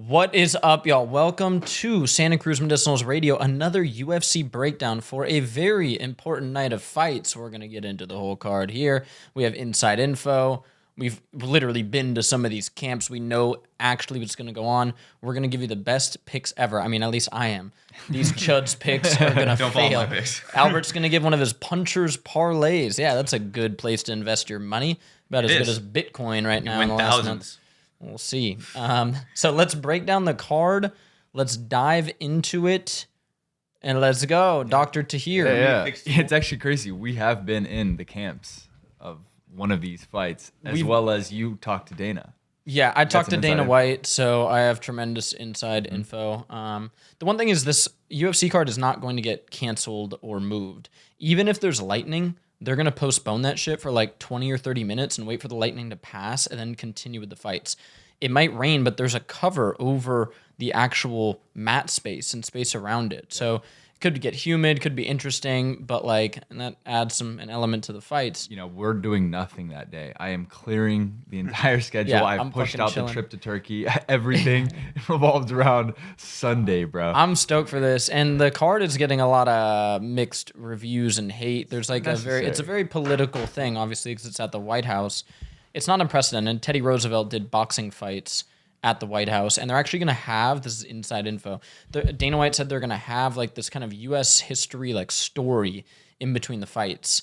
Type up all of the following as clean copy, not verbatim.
What is up, y'all? Welcome to Santa Cruz Medicinals Radio, another UFC breakdown for a very important night of fights. We're going to get into the whole card here. We have inside info. We've literally been to some of these camps. We know actually what's going to go on. We're going to give you the best picks ever. I mean, at least I am. These Chuds picks are going to fail. Albert's going to give one of his puncher's parlays. Yeah, that's a good place to invest your money. About as good as Bitcoin right now in the last month. We'll see. So let's break down the card. Let's dive into it. And let's go. Dr. Tahir. Yeah. It's actually crazy. We have been in the camps of one of these fights, as well as you talked to Dana. Yeah, I talked to Dana White, so I have tremendous inside info. The one thing is this UFC card is not going to get canceled or moved. Even if there's lightning, they're going to postpone that shit for like 20 or 30 minutes and wait for the lightning to pass and then continue with the fights. It might rain, but there's a cover over the actual mat space and space around it. So it could get humid, could be interesting, but and that adds an element to the fights. You know, we're doing nothing that day. I am clearing the entire schedule. Yeah, I've pushed out the trip to Turkey. Everything revolves around Sunday, bro. I'm stoked for this, and the card is getting a lot of mixed reviews and hate. There's it's a very political thing, obviously, because it's at the White House. It's not unprecedented. Teddy Roosevelt did boxing fights at the White House, and they're actually going to have, this is inside info, Dana White said they're going to have this kind of U.S. history story in between the fights,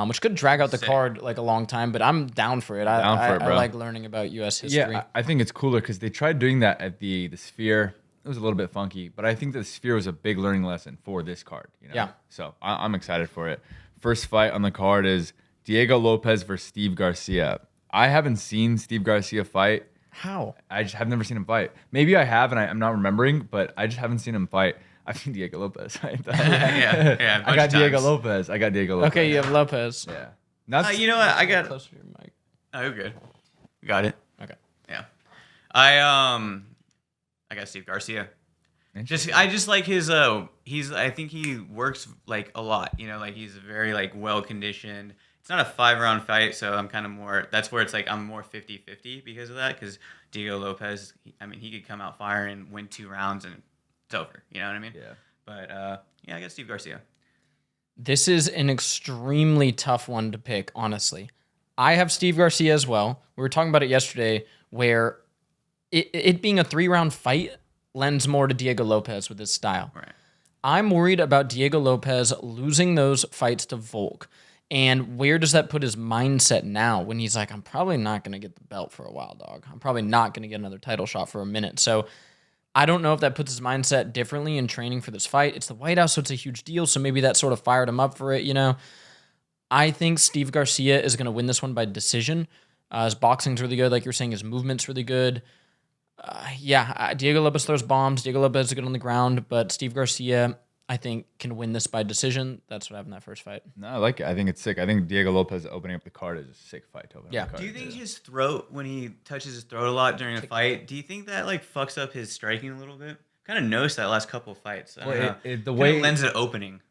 which could drag out the card a long time, but I'm down for it. I like learning about U.S. history. Yeah, I think it's cooler because they tried doing that at the Sphere. It was a little bit funky, but I think the Sphere was a big learning lesson for this card. You know? Yeah. So I'm excited for it. First fight on the card is Diego Lopez versus Steve Garcia. I haven't seen Steve Garcia fight. How? I just have never seen him fight. Maybe I have, and I'm not remembering, but I just haven't seen him fight. I've seen Diego Lopez. yeah. I got Diego Lopez. Okay, you have Lopez. Yeah. You know what? I got closer to your mic. Oh, you're good. Got it. Okay. Yeah. I got Steve Garcia. I just like his I think he works a lot. You know, he's very well conditioned. It's not a 5-round fight, so I'm kind of more. That's where it's I'm more 50-50 because of that. Because Diego Lopez, he could come out firing, win 2 rounds, and it's over. You know what I mean? Yeah. But I got Steve Garcia. This is an extremely tough one to pick, honestly. I have Steve Garcia as well. We were talking about it yesterday, where it being a 3-round fight lends more to Diego Lopez with his style. Right. I'm worried about Diego Lopez losing those fights to Volk. And where does that put his mindset now when he's I'm probably not going to get the belt for a while, dog. I'm probably not going to get another title shot for a minute. So I don't know if that puts his mindset differently in training for this fight. It's the White House, so it's a huge deal. So maybe that sort of fired him up for it, you know. I think Steve Garcia is going to win this one by decision. His boxing's really good. Like you're saying, his movement's really good. Diego Lopez throws bombs. Diego Lopez is good on the ground. But Steve Garcia, I think, can win this by decision. That's what happened in that first fight. No, I like it. I think it's sick. I think Diego Lopez opening up the card is a sick fight to open up the card. Do you think his throat, when he touches his throat a lot during a fight, do you think that fucks up his striking a little bit? Kind of noticed that last couple of fights. The way it lends it opening.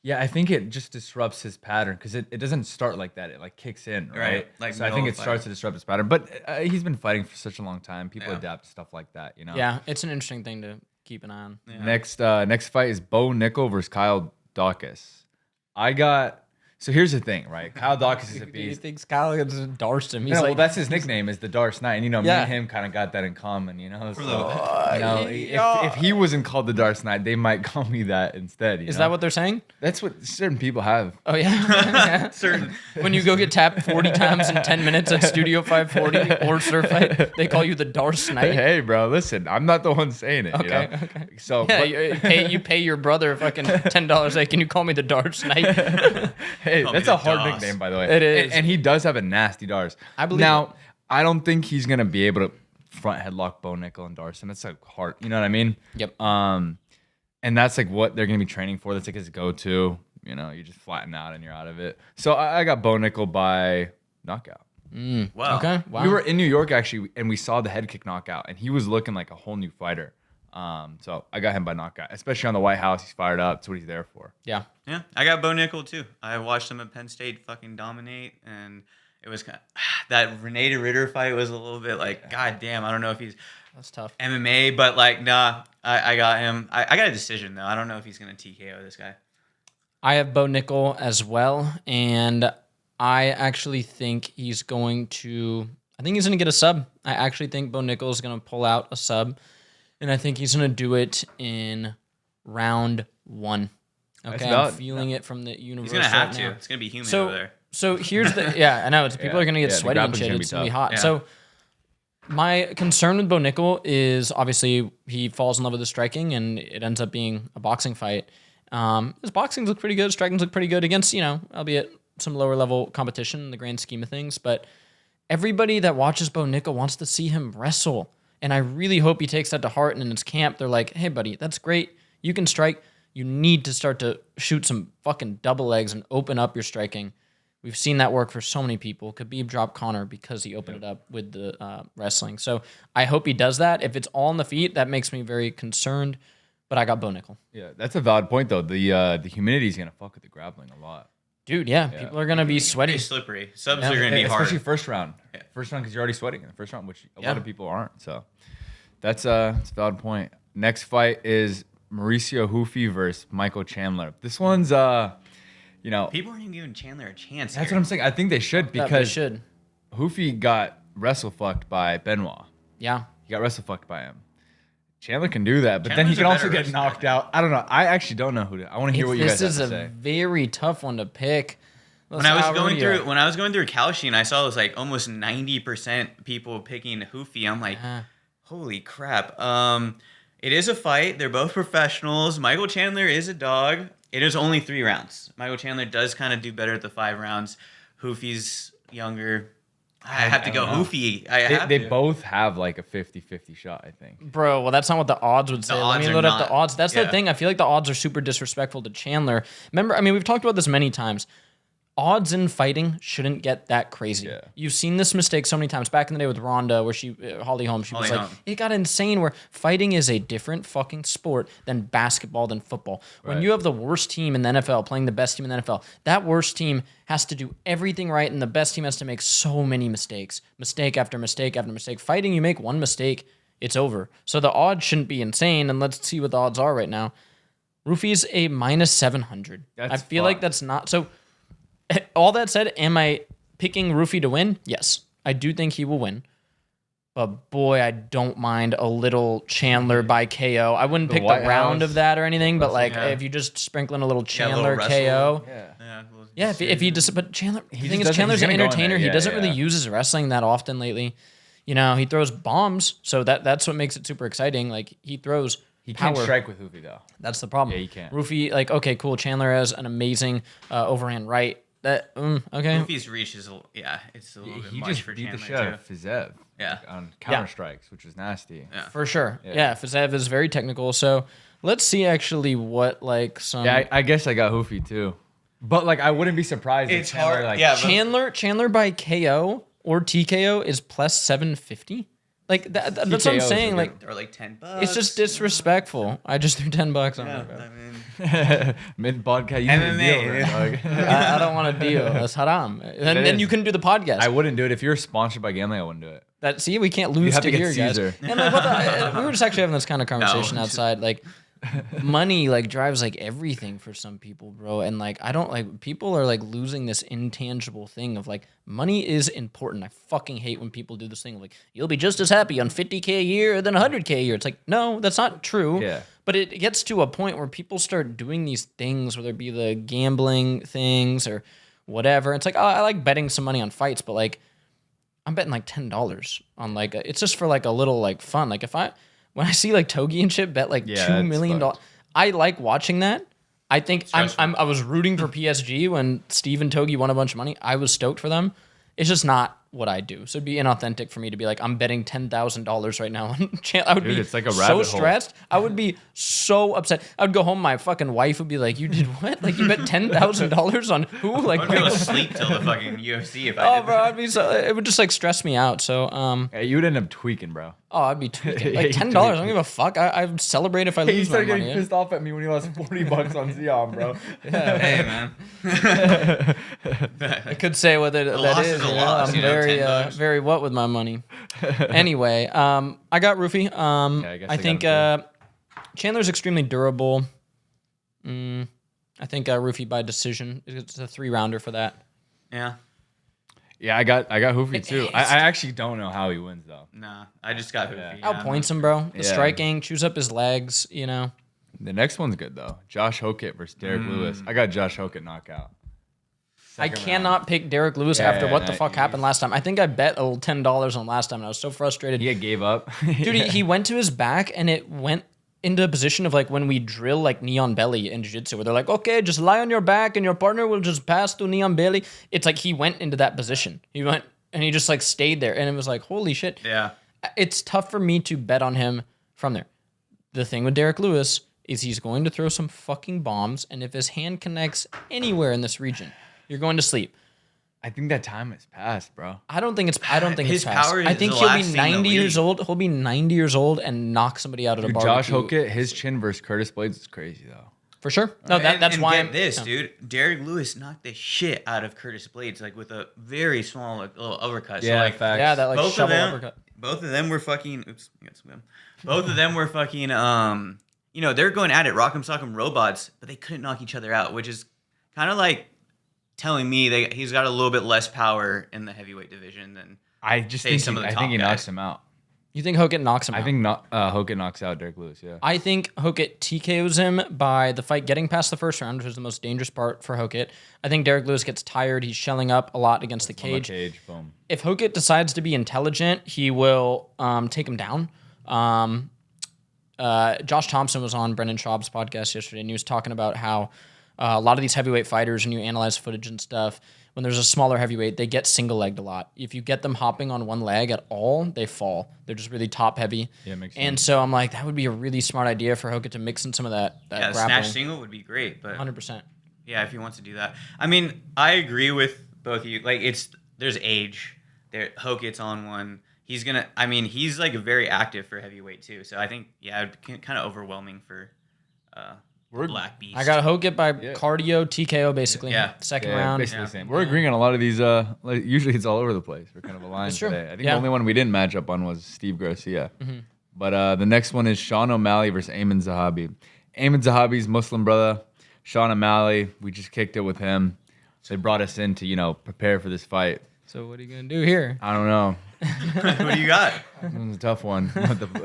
Yeah, I think it just disrupts his pattern because it doesn't start like that. It kicks in, right? So I think it starts to disrupt his pattern. But he's been fighting for such a long time. People adapt to stuff like that, you know? Yeah, it's an interesting thing to keep an eye on. Yeah. Next fight is Bo Nickal versus Kyle Dawkins. So here's the thing, right? Kyle Dawkins is a beast. He thinks Kyle is Darston. Well, that's his nickname is the Dark Knight. And, me and him kind of got that in common, you know? So, if he wasn't called the Dark Knight, they might call me that instead. Is that what they're saying? That's what certain people have. Oh, yeah? Certain. When you go get tapped 40 times in 10 minutes at Studio 540 or Surf Fight, they call you the Dark Knight. Hey, bro, listen, I'm not the one saying it. Okay, you know? okay. So, you pay your brother fucking $10. Hey, can you call me the Dark Knight? Hey, that's a hard nickname, by the way. It is. And he does have a nasty Dars. I believe Now, I don't think he's going to be able to front headlock Bo Nickal and Darson. That's hard. You know what I mean? Yep. And that's what they're going to be training for. That's his go-to. You know, you just flatten out and you're out of it. So I got Bo Nickal by knockout. Wow. Okay. Wow. We were in New York, actually, and we saw the head kick knockout, and he was looking like a whole new fighter. So I got him by knockout, especially on the White House. He's fired up. That's what he's there for. Yeah. Yeah, I got Bo Nickal too. I watched him at Penn State fucking dominate, and it was that Renee Ritter fight was a little bit God damn, I don't know if he's That's tough. MMA, but like, nah, I got him. I got a decision though. I don't know if he's gonna TKO this guy. I have Bo Nickal as well, and I actually think he's going to. I think he's going to get a sub. I actually think Bo Nickal is going to pull out a sub, and I think he's going to do it in round 1. Okay, I'm feeling it from the universe. He's going to have to. Now. It's going to be humid over there. So here's the I know people are going to get sweaty and shit. It's going to be hot. Yeah. So my concern with Bo Nickal is obviously he falls in love with his striking, and it ends up being a boxing fight. His boxing look pretty good. Striking's look pretty good against albeit some lower level competition in the grand scheme of things, but. Everybody that watches Bo Nickal wants to see him wrestle. And I really hope he takes that to heart. And in his camp, they're like, hey, buddy, that's great. You can strike. You need to start to shoot some fucking double legs and open up your striking. We've seen that work for so many people. Khabib dropped Conor because he opened it up with the wrestling. So I hope he does that. If it's all on the feet, that makes me very concerned. But I got Bo Nickal. Yeah, that's a valid point, though. The humidity is going to fuck with the grappling a lot. Dude, yeah, people are going to be sweaty. Pretty slippery. Subs are going to be hard. Especially first round. Yeah. First round because you're already sweating in the first round, which a lot of people aren't. So that's a valid point. Next fight is Mauricio Ruffy versus Michael Chandler. This one's, people aren't even giving Chandler a chance. That's what I'm saying. I think they should because Ruffy got wrestle fucked by Benoit. Yeah. He got wrestle fucked by him. Chandler can do that, but then he can also get knocked out. I don't know. I actually don't know who to. I want to hear what you guys have to say. This is a very tough one to pick. When I was going through Kalshi and I saw it was like almost 90% people picking Ruffy, I'm like, holy crap. It is a fight. They're both professionals. Michael Chandler is a dog. It is only 3 rounds. Michael Chandler does kind of do better at the 5 rounds. Ruffy's younger. I have to go Ruffy. They both have like a 50-50 shot, I think. Bro, well, that's not what the odds would say. Let me load up the odds. That's the thing. I feel like the odds are super disrespectful to Chandler. Remember, we've talked about this many times. Odds in fighting shouldn't get that crazy. Yeah. You've seen this mistake so many times. Back in the day with Ronda, where Holly Holm, was like, it got insane where fighting is a different fucking sport than basketball, than football. Right. When you have the worst team in the NFL playing the best team in the NFL, that worst team has to do everything right, and the best team has to make so many mistakes. Mistake after mistake after mistake. Fighting, you make one mistake, it's over. So the odds shouldn't be insane, and let's see what the odds are right now. Ruffy's a -700. I feel like that's not... So... All that said, am I picking Ruffy to win? Yes, I do think he will win. But boy, I don't mind a little Chandler by KO. I wouldn't pick the round of that or anything, but like if you just sprinkle in a little Chandler KO. Yeah, if he just... But Chandler, the thing is, Chandler's an entertainer. He doesn't really use his wrestling that often lately. He throws bombs, so that's what makes it super exciting. Like, he throws... He can't strike with Ruffy, though. That's the problem. Yeah, he can't. Ruffy, like, okay, cool. Chandler has an amazing overhand right. Okay. Ruffy's reach is, it's a little bit much for Chandler, too. He just beat the shit out of Fizev on counter strikes, which was nasty. Yeah. For sure. Yeah, Fizev is very technical. So let's see actually what, like, some... Yeah, I guess I got Ruffy, too. But, like, I wouldn't be surprised if Chandler, like... Chandler by KO or TKO is plus 750. Like that's what I'm saying. Like, or like $10. It's just disrespectful. I just threw $10 on it. Mid podcast, MMA. I don't want to deal. That's haram. And then you couldn't do the podcast. I wouldn't do it if you're sponsored by gambling. I wouldn't do it. See, we can't lose to here, guys. And like, we were just actually having this kind of conversation outside. Like, money like drives like everything for some people, bro. And like, I don't like, people are like losing this intangible thing of like, money is important. I fucking hate when people do this thing of like, you'll be just as happy on 50K a year than 100K a year. It's like, no, that's not true. Yeah. But it gets to a point where people start doing these things, whether it be the gambling things or whatever. It's like, oh, I like betting some money on fights, but like, I'm betting like $10 on like, it's just for like a little like fun. Like when I see like Togi and shit bet like $2 million, I like watching that. I think I was rooting for PSG when Steve and Togi won a bunch of money. I was stoked for them. It's just not what I do. So it'd be inauthentic for me to be like, I'm betting $10,000 right now. I would be it's like a so stressed. I would be so upset. I would go home. My fucking wife would be like, "You did what? Like you bet $10,000 on who? Like I'd be able to sleep till the fucking UFC if I did. Bro, I'd be so. It would just like stress me out. So you would end up tweaking, bro. Oh, I'd be tweaking. Like $10. I don't give a fuck. I'd celebrate if I lose my money. He started getting pissed off at me when he lost $40 on Zion, bro. Hey man. I could say what that is. A loss. I'm very very what with my money. Anyway, I got Ruffy. I think Chandler's extremely durable. I think Ruffy by decision. It's a 3-rounder for that. Yeah. Yeah, I got Hoofy too. I actually don't know how he wins though. Nah, I just got Hoofy. Outpoints him, bro. The striking, chews up his legs, you know. The next one's good though. Josh Hokit versus Derek Lewis. I got Josh Hokit knockout. I cannot pick Derek Lewis after what the fuck happened last time. I think I bet a little $10 on last time, and I was so frustrated. He gave up. Dude, he went to his back, and it went into a position of like when we drill like neon belly in jiu-jitsu, where they're like, okay, just lie on your back, and your partner will just pass to neon belly. It's like he went into that position. He went, and he just like stayed there, and it was like, holy shit. Yeah. It's tough for me to bet on him from there. The thing with Derek Lewis is he's going to throw some fucking bombs, and if his hand connects anywhere in this region, you're going to sleep. I think that time has passed, bro. I don't think it's his passed. power is I think the he'll last be thing 90 to years leave. old. He'll be 90 years old and knock somebody out at a barbecue. Josh Hokit, his chin versus Curtis Blades is crazy though. For sure. No, that's why. Get this, dude. Derek Lewis knocked the shit out of Curtis Blades, like with a very small, like, little uppercut. Yeah, so, like, facts. Yeah, that like both of shovel them, uppercut. both of them were fucking. Oops, I got some gum. Both of them were fucking. You know, they're going at it, rock'em sock'em robots, but they couldn't knock each other out, which is kind of like telling me he's got a little bit less power in the heavyweight division than I just think some of the I top think he guys. knocks him out. You think Hokit knocks him out? I think Hokit knocks out Derek Lewis. Yeah. I think Hokit TKOs him by the fight getting past the first round, which is the most dangerous part for Hokit. I think Derek Lewis gets tired. He's shelling up a lot against the cage. Boom. If Hokit decides to be intelligent, he will take him down. Josh Thompson was on Brendan Schaub's podcast yesterday, and he was talking about how a lot of these heavyweight fighters, and you analyze footage and stuff, when there's a smaller heavyweight, they get single-legged a lot. If you get them hopping on one leg at all, they fall. They're just really top-heavy. Yeah, makes sense. And so I'm like, that would be a really smart idea for Hokit to mix in some of that yeah, grappling. snatch single would be great, but 100%. yeah, if he wants to do that. I mean, I agree with both of you. Like, there's age. Hokit's on one. He's like very active for heavyweight too. So I think, yeah, it'd be kind of overwhelming for Black Beast. I got Hokit by cardio, TKO basically. Yeah. Second round. Basically the same. We're agreeing on a lot of these. Like, usually it's all over the place. We're kind of aligned That's true. today. I think Yeah. the only one we didn't match up on was Steve Garcia. But the next one is Sean O'Malley versus Aiemann Zahabi. Aiemann Zahabi's Muslim brother. Sean O'Malley, we just kicked it with him. So they brought us in to, prepare for this fight. So what are you going to do here? I don't know. What do you got? This one's a tough one.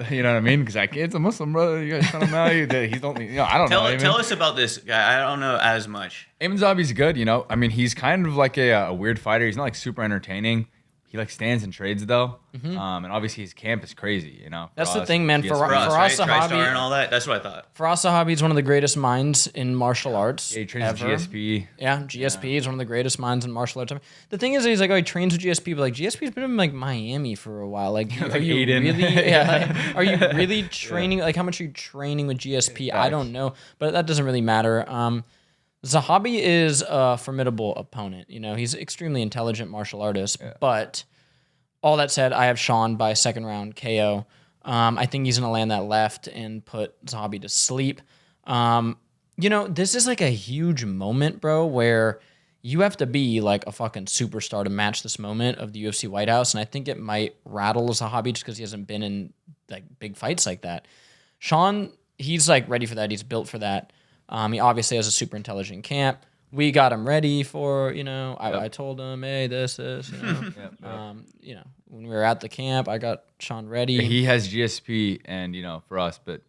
You know what I mean? Because it's a Muslim brother. You guys Sean O'Malley. He's only, I don't know. Tell us about this guy. I don't know as much. Aiemann Zahabi's good, I mean, he's kind of like a weird fighter. He's not like super entertaining. He like stands and trades though, and obviously his camp is crazy. That's the thing, man. For For us, right? Zahabi TriStar and all that. That's what I thought. Firas Zahabi is one of the greatest minds in martial arts. Yeah, he trains with GSP. Yeah, GSP is one of the greatest minds in martial arts. The thing is, he's like, he trains with GSP, but like GSP's been in like Miami for a while. Like, are you Aiden. really? Yeah, are you really training? Like, how much are you training with GSP? I don't know, but that doesn't really matter. Zahabi is a formidable opponent. He's an extremely intelligent martial artist, but. All that said, I have Sean by second round KO. I think he's going to land that left and put Zahabi to sleep. This is like a huge moment, bro, where you have to be like a fucking superstar to match this moment of the UFC White House. And I think it might rattle Zahabi just because he hasn't been in like big fights like that. Sean, he's like ready for that. He's built for that. He obviously has a super intelligent camp. We got him ready for, I told him, hey, this. When we were at the camp, I got Sean ready. Yeah, he has GSP and, for us, but,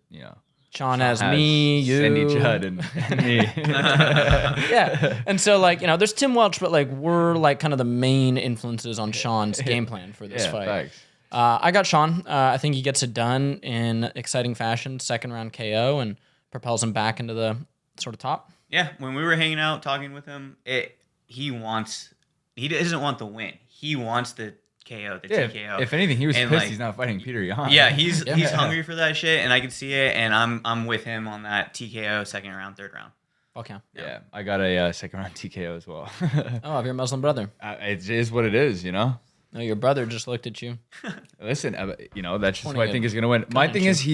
Sean has me, you. Cindy Judd and me. Yeah. And so, there's Tim Welch, but, we're, kind of the main influences on Sean's game plan for this fight. Thanks. I got Sean. I think he gets it done in exciting fashion, second round KO, and propels him back into the sort of top. Yeah, when we were hanging out talking with him, he doesn't want the win. He wants the KO, the TKO. If anything, he was pissed he's not fighting Peter Yan. Yeah, he's hungry for that shit, and I can see it, and I'm with him on that TKO second round, third round. Okay. Yeah, I got a second round TKO as well. Oh, of your Muslim brother. It is what it is, No, your brother just looked at you. Listen, that's just who I think is gonna win. My thing is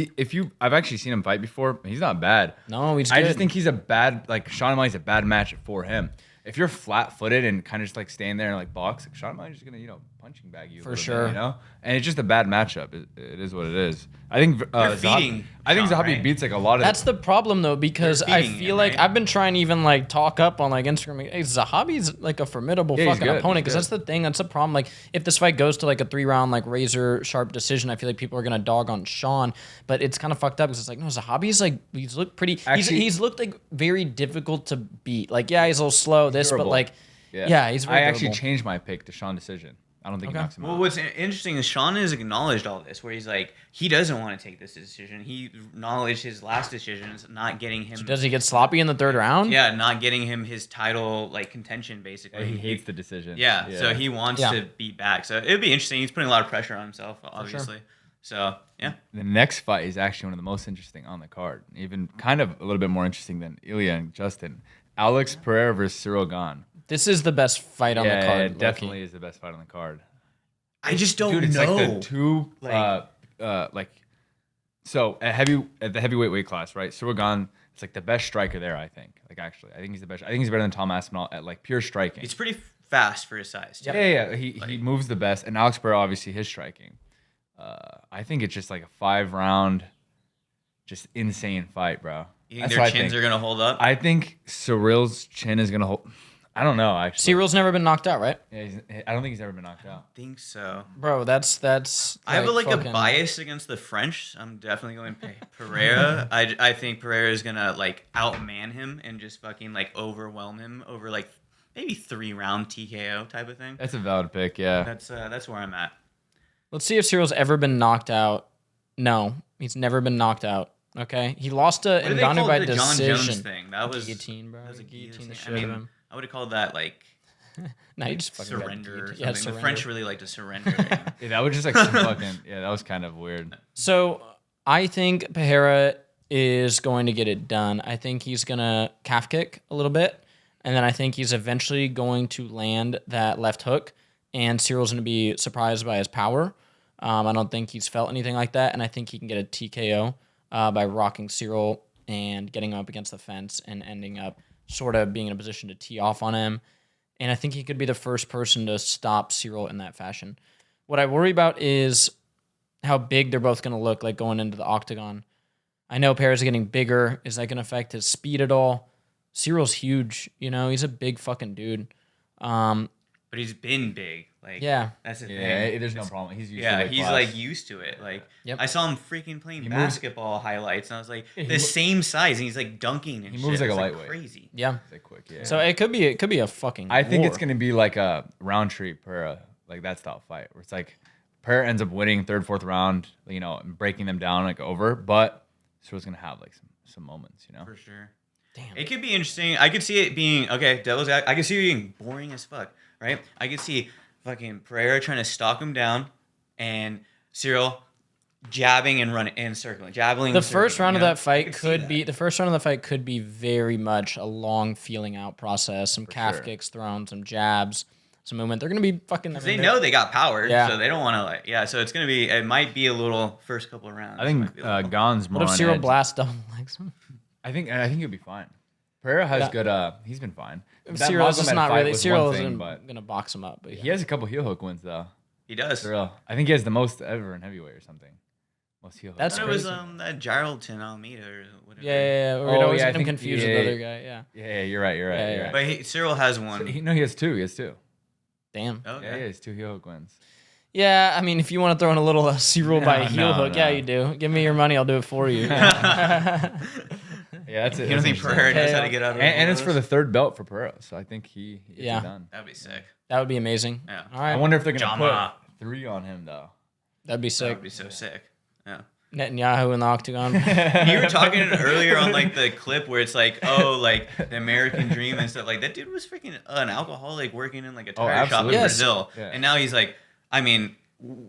I've actually seen him fight before. He's not bad. No, he's I good. just think he's a bad Sean O'Malley's a bad match for him. If you're flat-footed and kind of just staying there and box, Sean O'Malley's just gonna punch punching bag you. For a little sure. bit, you know? And it's just a bad matchup. It is what it is. I think feeding Zahabi Sean, right? beats like a lot of. That's the problem though, because They're I feeding feel him, like right? I've been trying to even like talk up on like Instagram. Hey, Zahabi's like a formidable Yeah, he's fucking good. opponent, He's because that's the thing. That's the problem. Like if this fight goes to like a 3-round like razor sharp decision, I feel like people are gonna dog on Sean. But it's kind of fucked up because it's like no, Zahabi's like he's looked pretty. Actually- he's looked like very difficult to beat. Like yeah, he's a little slow. This, but durable. like yeah, he's very I actually durable. changed my pick to Sean decision. I don't think he knocks him Well, out. what's interesting is Sean has acknowledged all this, where he's like, he doesn't want to take this decision. He acknowledged his last decisions, not getting him. Does he get sloppy in the 3rd round? Yeah, not getting him his title like contention, basically. He hates the decision. Yeah, so he wants Yeah. to beat back. So it'd be interesting. He's putting a lot of pressure on himself, obviously. So yeah, The next fight is actually one of the most interesting on the card. Even kind of a little bit more interesting than Ilia and Justin. Alex Pereira versus Ciryl Gane. This is the best fight on the card. it definitely is the best fight on the card. I just don't Dude, it's know. like the two Like- so at the heavyweight weight class, right? Ciryl Gane, it's like the best striker there, I think. Like actually, I think he's the best. I think he's better than Tom Aspinall at like pure striking. He's pretty fast for his size. Too. Yeah. He moves the best, and Alex Pereira obviously his striking. I think it's just like a 5-round, just insane fight, bro. You think That's their what I chins think. are gonna hold up? I think Cyrill's chin is gonna hold. I don't know actually. Cyryl's never been knocked out, right? Yeah, I don't think he's ever been knocked out. think so. Bro, that's. I have a fucking- bias against the French. I'm definitely going Pereira. I think Pereira is gonna like outman him and just fucking like overwhelm him over like maybe 3-round TKO type of thing. That's a valid pick. Yeah. That's where I'm at. Let's see if Cyryl's ever been knocked out. No, he's never been knocked out. Okay, he lost to What do they Ngannou call by the John Jones decision. thing? That was Guillotine, bro. That was a guillotine. the I shit out of mean, him. I would have called that like Nah, you just fucking got surrender or guillotined. something. Yeah, The surrender. French really like to surrender. Yeah, that was just like some fucking. Yeah, that was kind of weird. So I think Pereira is going to get it done. I think he's gonna calf kick a little bit, and then I think he's eventually going to land that left hook, and Cyryl's gonna be surprised by his power. I don't think he's felt anything like that, and I think he can get a TKO by rocking Ciryl and getting him up against the fence and ending up sort of being in a position to tee off on him. And I think he could be the first person to stop Ciryl in that fashion. What I worry about is how big they're both going to look like going into the octagon. I know Pereira's getting bigger. Is that going to affect his speed at all? Cyryl's huge. You know, he's a big fucking dude. But he's been big. Like Yeah. that's the thing. Yeah, there's no problem. He's used to Yeah, weight he's class. like used to it. Like Yep. I saw him freaking playing moves- basketball highlights, and I was like, he the mo- same size, and he's like dunking and He moves shit. like a It's, lightweight. crazy. Yeah. He's like quick. Yeah. So it could be a fucking I think war. it's gonna be like a Roundtree Pereira, like that style fight, where it's like Pereira ends up winning 3rd, 4th round, you know, and breaking them down like over, but Cyryl's gonna have like some moments, you know. For sure. Damn. It could be interesting. I could see it being okay. Devil's. I could see it being boring as fuck. Right. I could see fucking Pereira trying to stalk him down, and Ciryl jabbing and running and circling, jabbing. The and first circling, round of you know? that I fight could see could that. be the first round of the fight could be very much a long feeling out process. Some calf sure. kicks thrown, some jabs, some movement. They're gonna be fucking. They know they got power, Yeah. so they don't want to like. Yeah, so it's gonna be. It might be a little first couple of rounds. I It think might be a little- Gane's more What if on Ciryl edge. blasts double legs him? I think he'll be fine. Pereira has Yeah. good. He's been fine. That Cyril is just Magomed not fight really. was Cyril one thing, isn't but gonna box him up. But yeah. he has a couple heel hook wins though. he does. Cyril, I think he has the most ever in heavyweight or something. Most heel hooks. That's It was crazy. that Geraldton Almeida or whatever. Yeah. We're Oh, always yeah, I get him think- confused with yeah, the other guy. Yeah. Yeah, you're right. You're right. Yeah, You're yeah. right. But Ciryl has one. He has two. He has two. Damn. Okay. Yeah, he has 2 heel hook wins. Yeah. I mean, if you want to throw in a little Cyril by No, heel no, hook, yeah, no. you do. Give me your money, I'll do it for you. Yeah, that's it. You don't That's think interesting. Pereira knows how to Okay. get out of And it's one for of the those? 3rd belt for Pereira, so I think he gets Yeah. it done. That'd be sick. That would be amazing. Yeah. All right. I wonder if they're gonna Jama. put 3 on him though. That'd be That sick. would be so sick. Yeah. Netanyahu in the octagon. You were talking earlier on like the clip where it's like, oh, like the American dream and stuff. Like that dude was freaking an alcoholic working in like a tire shop in absolutely. Yes. Brazil, Yeah. and now he's like, I mean,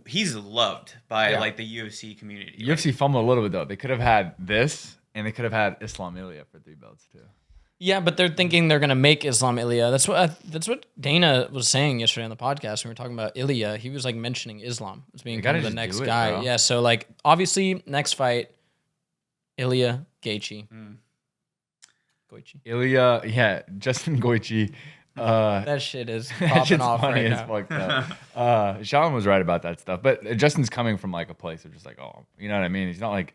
he's loved by Yeah. like the UFC community. UFC fumbled a little bit though. They could have had this, and they could have had Islam Ilia for 3 belts too. Yeah, but they're thinking they're gonna make Islam Ilia. That's what Dana was saying yesterday on the podcast when we were talking about Ilia. He was like mentioning Islam as being They kind gotta of the just next do it, guy. bro. Yeah, so like obviously next fight, Ilia Gaethje. Mm. Gaethje. Ilia, yeah, Justin Gaethje That shit is That popping shit's off funny right as now. fuck though. Sean was right about that stuff, but Justin's coming from like a place of just like, oh, you know what I mean? He's not like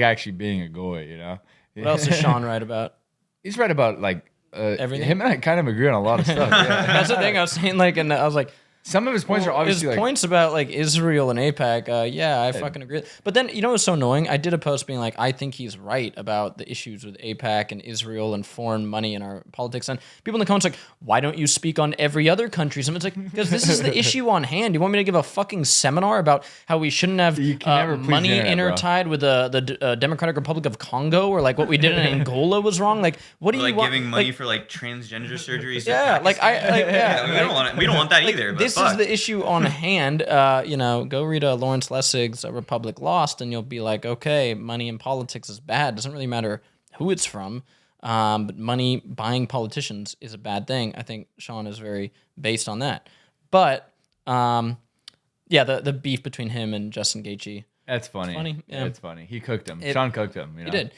actually being a goy, you know. What else is Sean right about? He's right about like Everything? Him and I kind of agree on a lot of stuff. Yeah. That's the thing I was saying. Like, and I was like, Some of his points are obviously his like points about like Israel and AIPAC. Yeah, I fucking agree. But then you know what's so annoying? I did a post being like, I think he's right about the issues with AIPAC and Israel and foreign money in our politics. And people in the comments like, why don't you speak on every other country's? And it's like, because this is the issue on hand. You want me to give a fucking seminar about how we shouldn't have money intertied with the Democratic Republic of Congo, or like what we did in Angola was wrong? Like, what do you want? Giving money for like transgender surgeries? Yeah, like we don't want that either. But this is the issue on hand. Go read Lawrence Lessig's Republic Lost, and you'll be like, okay, money in politics is bad. Doesn't really matter who it's from, but money buying politicians is a bad thing. I think Sean is very based on that. But the beef between him and Justin Gaethje. That's funny. It's funny. Yeah. It's funny. He cooked him. Sean cooked him. You know? He did.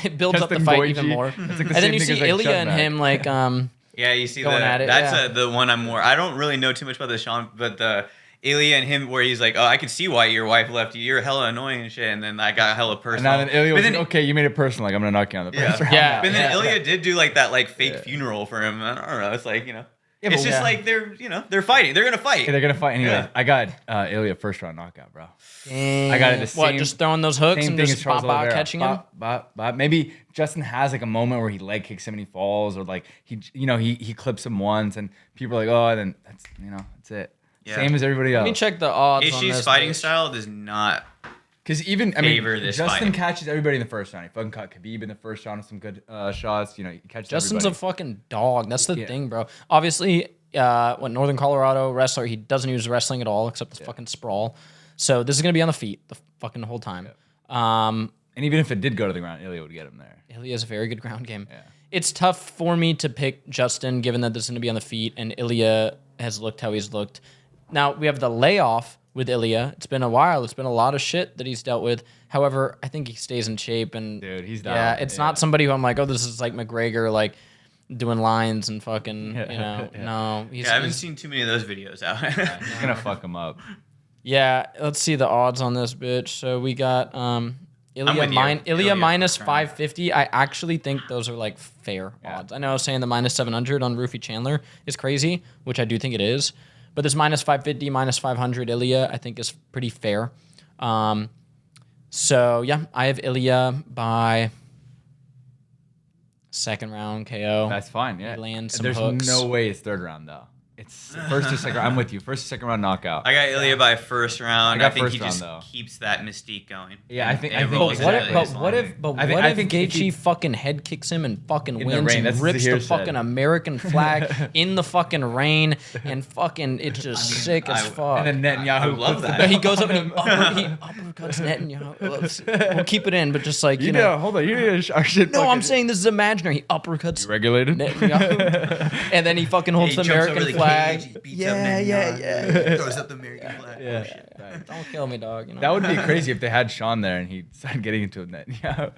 It builds up the Justin fight Gaethje. even more. Like And then you see Ilia and him like Yeah, you see going at it, that's the one I'm more. I don't really know too much about the Sean, but the Ilia and him where he's like, oh, I can see why your wife left you. You're hella annoying and shit. And then I got hella personal. And now then Ilia was like, okay, you made it personal. Like I'm gonna knock you on the first round. Yeah. But then Ilia did do like that like fake funeral for him. I don't know. It's like Yeah, it's just like they're fighting. They're gonna fight. Yeah, they're gonna fight anyways. Yeah. I got Ilia first round knockout, bro. I got it the same. What, just throwing those hooks Same and thing just as Charles pop out Oliveira. catching him? Maybe Justin has like a moment where he leg kicks him and he falls, or like he clips him once, and people are like, oh, then that's it. Yeah. Same as everybody else. Let me check the odds on Ishii's this. fighting bitch. style does not. Because even favor this Justin fight. catches everybody in the first round. He fucking caught Khabib in the first round with some good shots. He catches Justin's everybody. a fucking dog. That's the thing, bro. Obviously, Northern Colorado wrestler, he doesn't use wrestling at all except this fucking sprawl. So this is gonna be on the feet the fucking whole time. Yeah. And even if it did go to the ground, Ilia would get him there. Ilia has a very good ground game. Yeah. It's tough for me to pick Justin given that this is gonna be on the feet and Ilia has looked how he's looked. Now we have the layoff with Ilia. It's been a while. It's been a lot of shit that he's dealt with. However, I think he stays in shape and Dude, he's down. yeah, it's not somebody who I'm like, oh, this is like McGregor, like doing lines and fucking, no. I haven't seen too many of those videos out. He's gonna fuck him up. Yeah, let's see the odds on this bitch. So we got Ilia with you. Ilia minus first round. 550. I actually think those are like fair odds. I know I was saying the minus 700 on Ruffy Chandler is crazy, which I do think it is. But this minus 550, minus 500 Ilia, I think is pretty fair. So yeah, I have Ilia by second round KO. That's fine. Yeah. He lands some There's hooks. no way it's third round though. It's first or second. I'm with you. First or second round knockout. I got Ilia by first round. I got think first he round, just though. keeps that mystique going. Yeah, I think- And I think- rolls But it what really if slowly. Gaethje think if he- fucking head kicks him and fucking the wins rain, and that's what rips the Tahir said. fucking American flag in the fucking rain and fucking it's just sick as fuck. And then Netanyahu I love puts that. He goes up and he uppercuts Netanyahu. We'll keep it in, but just like, You know, hold on. You need to shit. No, I'm saying this is imaginary. He uppercuts regulated. Netanyahu. And then he fucking holds the American flag. Yeah. Throws up the American flag. Yeah. Oh, shit. Don't kill me, dog. You know? That would be crazy if they had Sean there and he started getting into a net. Yeah.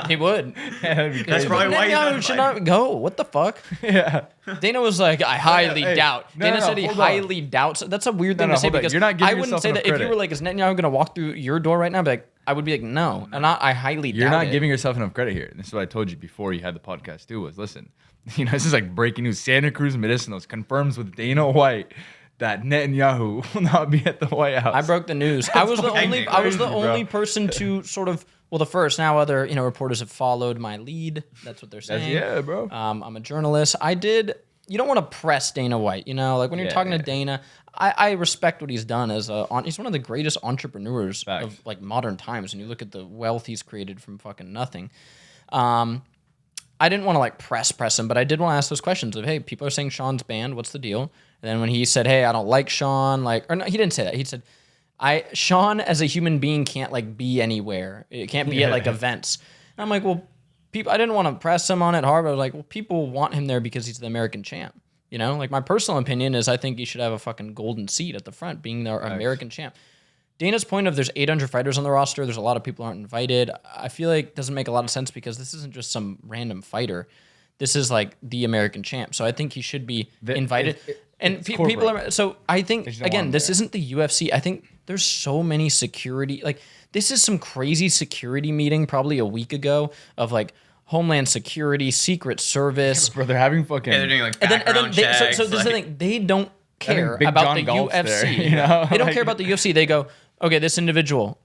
He would. That'd be crazy. That's probably why he's Netanyahu not should fighting. not go. What the fuck? Yeah. Dana was like, I highly hey, doubt. no, Dana no, said he hold on. highly doubts. That's a weird thing No, to say hold on. because You're not giving I wouldn't yourself say enough that if you credit. were like, is Netanyahu going to walk through your door right now? I'd be like, I would be like, no. And not, I highly You're doubt not it. giving yourself enough credit here. This is what I told you before you had the podcast too. Was listen, this is like breaking news. Santa Cruz Medicinals confirms with Dana White that Netanyahu will not be at the White House. I broke the news. I was the fucking only crazy, only bro. person to sort of the first. Now other reporters have followed my lead. That's what they're saying. yeah, bro. I'm a journalist. You don't want to press Dana White. Like when you're talking to Dana, I respect what he's done as he's one of the greatest entrepreneurs Facts. of like modern times. And you look at the wealth he's created from fucking nothing. I didn't want to like press him, but I did want to ask those questions of, hey, people are saying Sean's banned. What's the deal? And then when he said, hey, I don't like Sean, or no, he didn't say that. He said, Sean as a human being can't like be anywhere. It can't be at like events. And I'm like, well, people. I didn't want to press him on it hard, but I was like, well, people want him there because he's the American champ. Like my personal opinion is I think he should have a fucking golden seat at the front, being the American champ. Dana's point of there's 800 fighters on the roster. There's a lot of people who aren't invited. I feel like it doesn't make a lot of sense because this isn't just some random fighter. this is like the American champ. So I think he should be invited. And corporate. people are, so I think, just don't want again, him this there. isn't the UFC. I think there's so many security, like this is some crazy security meeting probably a week ago of like Homeland Security, Secret Service. Bro, they're having fucking. Yeah, they're doing like And background checks. so this is the thing, they don't care Big about John the Galt's UFC. there, you know? They don't Like- care about the UFC. They go, okay, this individual,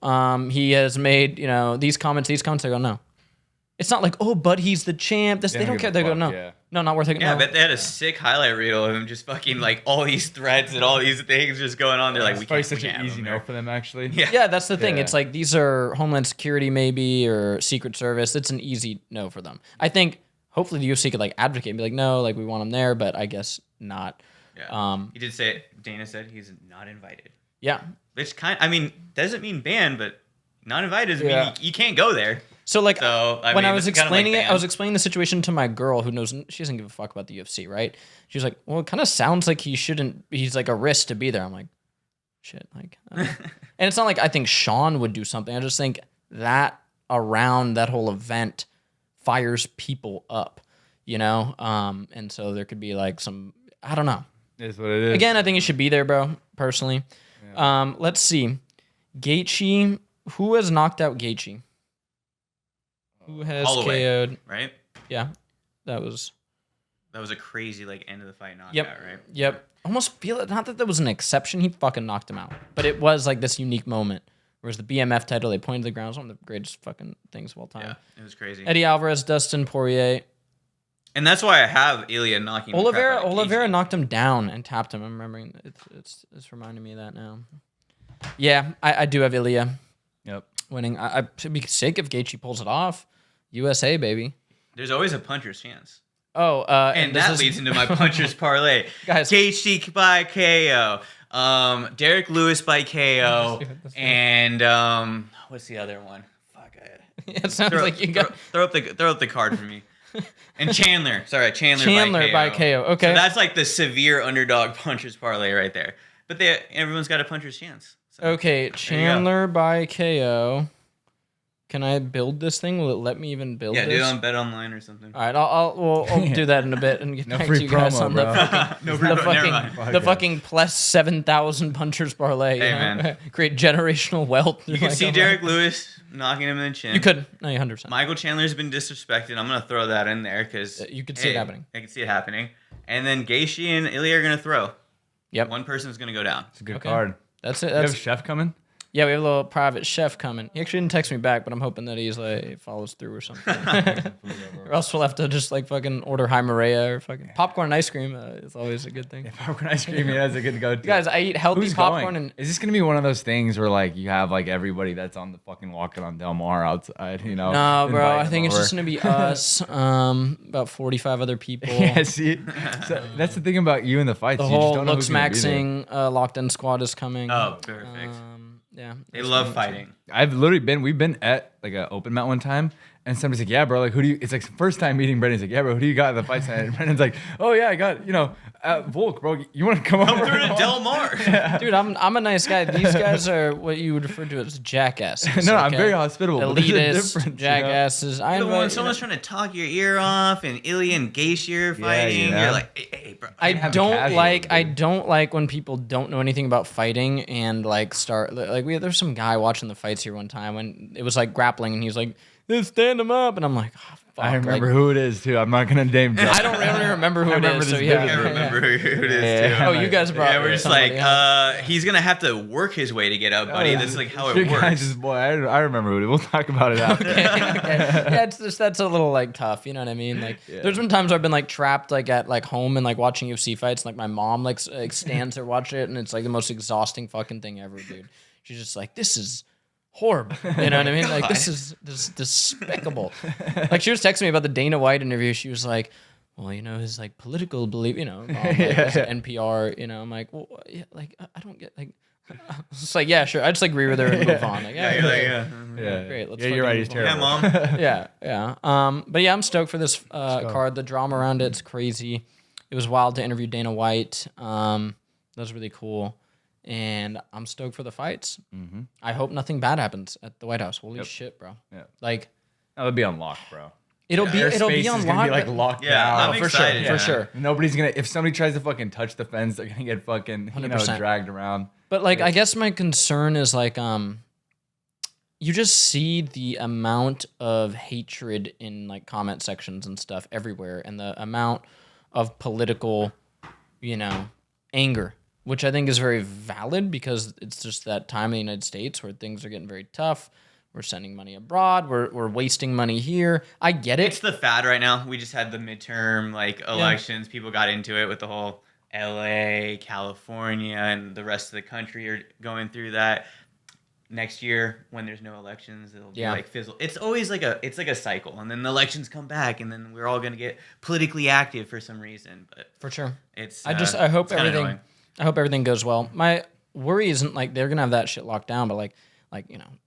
he has made, these comments. They go, no. It's not like, oh, but he's the champ. They don't give care. a They go, fuck, no. yeah. No, not worth it. Yeah, I no. bet they had a sick highlight reel of him just fucking like all these threads and all these things just going on. They're like, It's we probably can't. such we can't an have easy him no there. for them, actually. Yeah. Yeah, that's the thing. Yeah. It's like these are Homeland Security maybe or Secret Service. It's an easy no for them. I think hopefully the UFC could like advocate and be like, no, like we want him there, but I guess not. Yeah. He did say it. Dana said he's not invited. Yeah. Which doesn't mean banned, but not invited doesn't Yeah. mean you can't go there. So like So, I when mean, I was it's kinda explaining like it, I was banned. explaining the situation to my girl who knows she doesn't give a fuck about the UFC, right? She was like, "Well, it kind of sounds like he's like a risk to be there." I'm like, "Shit!" Like, I don't know. And it's not like I think Sean would do something. I just think that around that whole event fires people up, and so there could be like some I don't know. It is what it is. Again, I think he should be there, bro. Personally, let's see, Gaethje. Who has knocked out Gaethje? Who has Holloway. KO'd? Right? Yeah, that was. That was a crazy like end of the fight knockout, Yep. right? Yep. Almost feel it. Not that there was an exception. He fucking knocked him out. But it was like this unique moment. Whereas the BMF title, they pointed to the ground. It was one of the greatest fucking things of all time. Yeah, it was crazy. Eddie Alvarez, Dustin Poirier. And that's why I have Ilia knocking the crap out of Oliveira Gaethje. knocked him down and tapped him. I'm remembering. It's reminding me of that now. Yeah, I do have Ilia Yep. winning. I should be sick if Gaethje pulls it off. USA, baby. There's always a puncher's chance. Oh, And this that is- leads into my puncher's parlay. Guys. Gaethje by KO. Derek Lewis by KO. And what's the other one? Fuck. It sounds like you got throw up the card for me. And Chandler. Sorry, Chandler Chandler by KO. Okay. So that's like the severe underdog puncher's parlay right there. But everyone's got a puncher's chance. So. Okay, Chandler by KO. Can I build this thing? Will it let me even build Yeah, this? do it on Bet Online or something. All right, I'll do that in a bit and get No back free to you guys promo, on bro. the fucking, No, the never fucking, mind. the fucking plus 7,000 punchers parlay. Hey, you know? man. Create generational wealth. You can see Derek Lewis knocking him in the chin. You could. No, 100%. Michael Chandler's been disrespected. I'm gonna throw that in there because You could see it happening. I can see it happening. And then Gaethje and Ilia are gonna throw. Yep. One person's gonna go down. It's a good Okay. card. That's it. You have That's a chef coming? Yeah, we have a little private chef coming. He actually didn't text me back, but I'm hoping that he's like he follows through or something. Or else we'll have to just like fucking order High Maria or fucking popcorn and ice cream. It's always a good thing. Popcorn ice cream, yeah, that's a good go-to. Guys, I eat healthy Who's popcorn going? and Is this gonna be one of those things where like you have like everybody that's on the fucking walking on Del Mar outside, no, bro. invite I them think it's over? just gonna be us, about 45 other people. Yeah, see, so that's the thing about you and the fights. The you just whole don't know Looks who's gonna be there. Maxing locked in squad is coming. Oh, perfect. Yeah, They that's love gonna- fighting. We've been at like an open mat one time, and somebody's like, yeah, bro, like who do you, it's like first time meeting Brendan. He's like, yeah, bro, who do you got in the fight tonight? And Brendan's like, oh yeah, I got, Volk, bro, you want to come Come over? through to Del Mar. Dude, I'm a nice guy. These guys are what you would refer to as jackasses. No, I'm okay? very hospitable. but there's a Elitists, difference, jackasses. I You're the one invite, someone's trying to talk your ear off, and Ilia and Gaethje are Yeah, fighting. you know? You're like, hey, bro. I have a don't casual, like I dude. don't like when people don't know anything about fighting and like start like there's some guy watching the fights here one time when it was like grappling and he's like, "Let's stand him up," and I'm like, oh, fuck. I remember like, who it is too. I'm not gonna name drop. I don't really remember who I it remember is. So this yeah, I vividly. can't remember who it is Yeah. too. Oh, you guys brought. Yeah, we're just somebody, like, huh? he's gonna have to work his way to get up, buddy. That's like how Your it guys works. is- boy, I remember who it is. We'll talk about it after. Okay. Yeah, it's just that's a little like tough. You know what I mean? Like, there's been times where I've been like trapped like at like home and like watching UFC fights. And, like my mom like stands there watching it, and it's like the most exhausting fucking thing ever, dude. She's just like, this is horrible. You know what I mean? Like this is despicable. Like she was texting me about the Dana White interview. She was like, well, his like political belief, mom, like, it's NPR, I'm like, well, yeah, like I don't get like. It's like, yeah, sure. I just agree with her and move on. Like, Yeah, you're like, yeah. Yeah, Great, let's yeah, you're right. fucking He's move on. terrible. Yeah, mom. yeah. But yeah, I'm stoked for this card. The drama around it's crazy. It was wild to interview Dana White. That was really cool. And I'm stoked for the fights. Mm-hmm. I hope nothing bad happens at the White House. Holy shit, bro. Yeah. Like, That would be unlocked, bro. It'll be Airspace on is gonna lock. be like locked Yeah, down. I'm for excited. sure, for sure. Nobody's gonna. If somebody tries to fucking touch the fence, they're gonna get fucking 100%. dragged around. But like, I guess my concern is like, you just see the amount of hatred in like comment sections and stuff everywhere, and the amount of political, anger, which I think is very valid because it's just that time in the United States where things are getting very tough. We're sending money abroad. We're wasting money here. I get it. It's the fad right now. We just had the midterm elections. People got into it with the whole LA, California, and the rest of the country are going through that. Next year, when there's no elections, it'll be like fizzle. It's always like a cycle, and then the elections come back, and then we're all gonna get politically active for some reason. But for sure, it's. I hope it's kinda everything. annoying. I hope everything goes well. My worry isn't like they're gonna have that shit locked down, but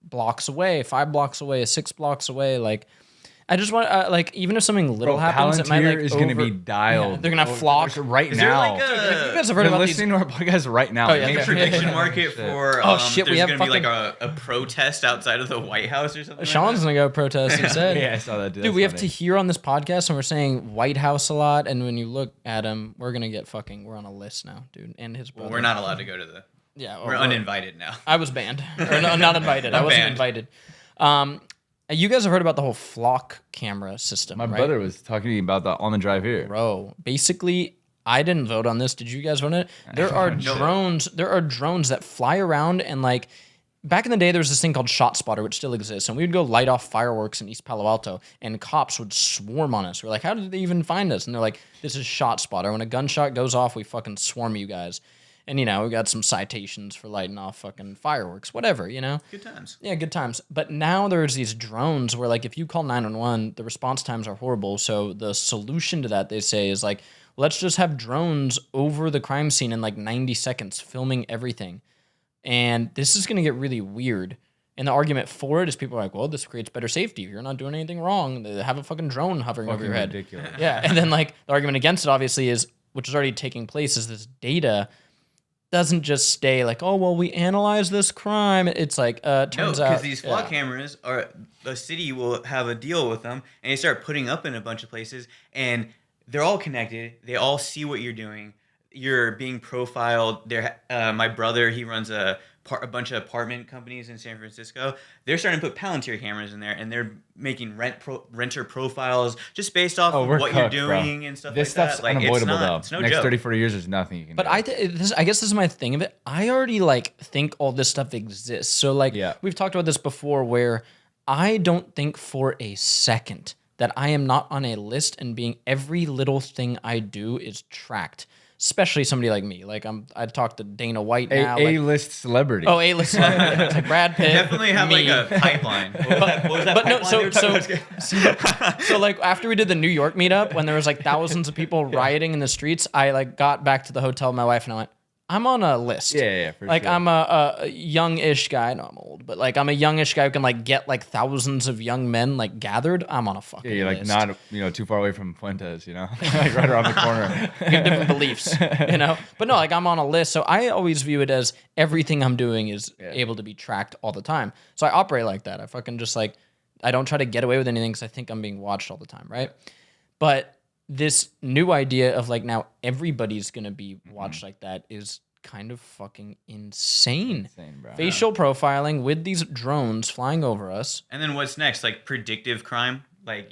blocks away, 5 blocks away, 6 blocks away, like. I just want even if something little happens, it might is going to be dialed. Yeah, they're gonna flock right Is there now. like a- You guys have heard They're about listening to our podcast right now. Oh, yeah, Like yeah. a prediction market for shit, we there's have gonna be like a protest outside of the White House or something. Sean's gonna go protest instead. Yeah, I saw that. Dude, we have Tahir on this podcast, and we're saying White House a lot. And when you look at him, we're gonna get we're on a list now, dude. And his brother. Well, we're not allowed to go to the. Yeah, We're uninvited now. I was banned, or no, not invited. I wasn't Banned. invited. You guys have heard about the whole flock camera system, My right? brother was talking to me about that on the drive here. Bro, basically, I didn't vote on this. Did you guys vote on it? There are drones. There are drones that fly around and like. Back in the day, there was this thing called Shot Spotter, which still exists, and we would go light off fireworks in East Palo Alto, and cops would swarm on us. We're like, how did they even find us? And they're like, this is Shot Spotter. When a gunshot goes off, we fucking swarm you guys. And, we got some citations for lighting off fucking fireworks, whatever, Good times. Yeah, good times. But now there's these drones where, like, if you call 911, the response times are horrible. So the solution to that, they say, is like, let's just have drones over the crime scene in like 90 seconds filming everything. And this is going to get really weird. And the argument for it is people are like, well, this creates better safety. You're not doing anything wrong. They have a fucking drone hovering over your head. Ridiculous. Yeah. And then, like, the argument against it, obviously, is, which is already taking place, is this data doesn't just stay like, oh, well, we analyze this crime. It's like, turns out. Because these flock cameras are, the city will have a deal with them, and they start putting up in a bunch of places, and they're all connected. They all see what you're doing. You're being profiled. My brother, he runs a bunch of apartment companies in San Francisco. They're starting to put Palantir cameras in there, and they're making renter profiles just based off of what you're doing and stuff this like that. stuff's unavoidable, though. It's no Next joke. 30, 40 years, there's nothing you can But do. I guess this is my thing of it. I already think all this stuff exists. So we've talked about this before, where I don't think for a second that I am not on a list and every little thing I do is tracked. Especially somebody like me. Like I talked to Dana White now. A-list celebrity. Oh, A-list celebrity. It's like Brad Pitt. Definitely have me. like a pipeline. What was that But no, pipeline they were talking about? so like after we did the New York meetup, when there was like thousands of people rioting in the streets, I like got back to the hotel with my wife and I went, I'm on a list. Yeah, for like sure. I'm a young-ish guy. No, I'm old, but like I'm a young-ish guy who can like get like thousands of young men like gathered. I'm on a fucking Yeah, you're like list. not too far away from Fuentes, like right around the corner. We have different beliefs, But no, like I'm on a list, so I always view it as everything I'm doing is able to be tracked all the time. So I operate like that. I fucking just like I don't try to get away with anything because I think I'm being watched all the time, right? But this new idea of like now everybody's gonna be watched like that is kind of fucking insane. Bro. Facial profiling with these drones flying over us. And then what's next? Like predictive crime? Like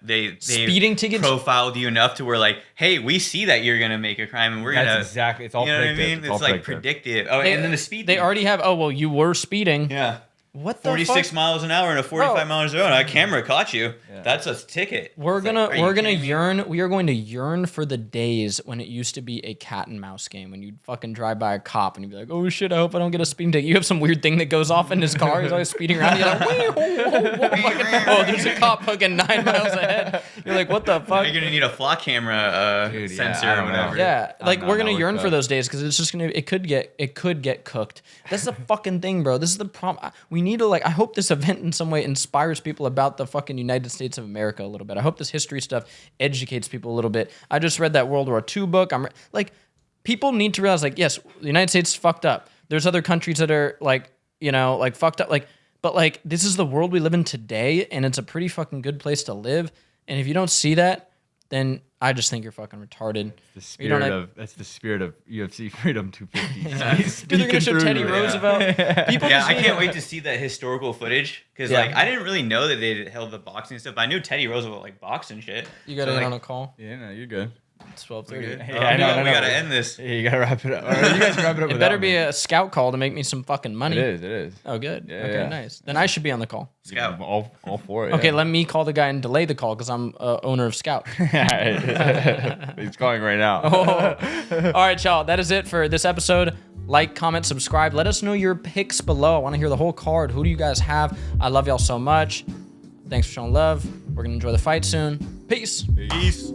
they Speeding tickets. profiled you enough to where like, hey, we see that you're gonna make a crime and we're That's gonna exactly. It's all you know predictive. what I mean? all It's like predictive. Oh, They- and then the speed. They thing. already have. Oh well, you were speeding. Yeah. What the 46 fuck? miles an hour and a 45 miles an hour. And a camera caught you. Yeah. That's a ticket. We're It's like, gonna are you we're gonna kidding me? yearn. We are going to yearn for the days when it used to be a cat and mouse game. When you'd fucking drive by a cop and you'd be like, "Oh shit, I hope I don't get a speeding ticket." You have some weird thing that goes off in his car. He's always speeding around. You're like, "Wee, whoa, whoa, whoa." Fucking- "Oh, there's a cop fucking 9 miles ahead." You're like, "What the fuck?" You're gonna need a flock camera Dude, yeah, sensor I or don't know. whatever. Yeah, like not we're gonna know yearn what's for up. those days because it's just gonna. It could get cooked. That's the fucking thing, bro. This is the problem. We need to I hope this event in some way inspires people about the fucking United States of America a little bit. I hope this history stuff educates people a little bit. I just read that World War II book. People need to realize yes, the United States is fucked up. There's other countries that are fucked up. But this is the world we live in today, and it's a pretty fucking good place to live. And if you don't see that, then I just think you're fucking retarded. That's the spirit of UFC Freedom 250. Dude, they're gonna show Teddy Roosevelt. People Yeah, just I need can't to- wait to see that historical footage because Yeah. like I didn't really know that they held the boxing stuff. But I knew Teddy Roosevelt like boxed and shit. You got So, to like, on a call. Yeah, no, you're good. It's 12:30. Hey, I know, we gotta end this. Yeah, you gotta wrap it up. Or you guys can wrap it up. It better be a scout call to make me some fucking money. It is. Oh, good. Yeah, okay, yeah. nice. Then I should be on the call. Scout. All for it. Okay, let me call the guy and delay the call because I'm owner of Scout. He's calling right now. All right, y'all. That is it for this episode. Like, comment, subscribe. Let us know your picks below. I want to hear the whole card. Who do you guys have? I love y'all so much. Thanks for showing love. We're going to enjoy the fight soon. Peace. Peace.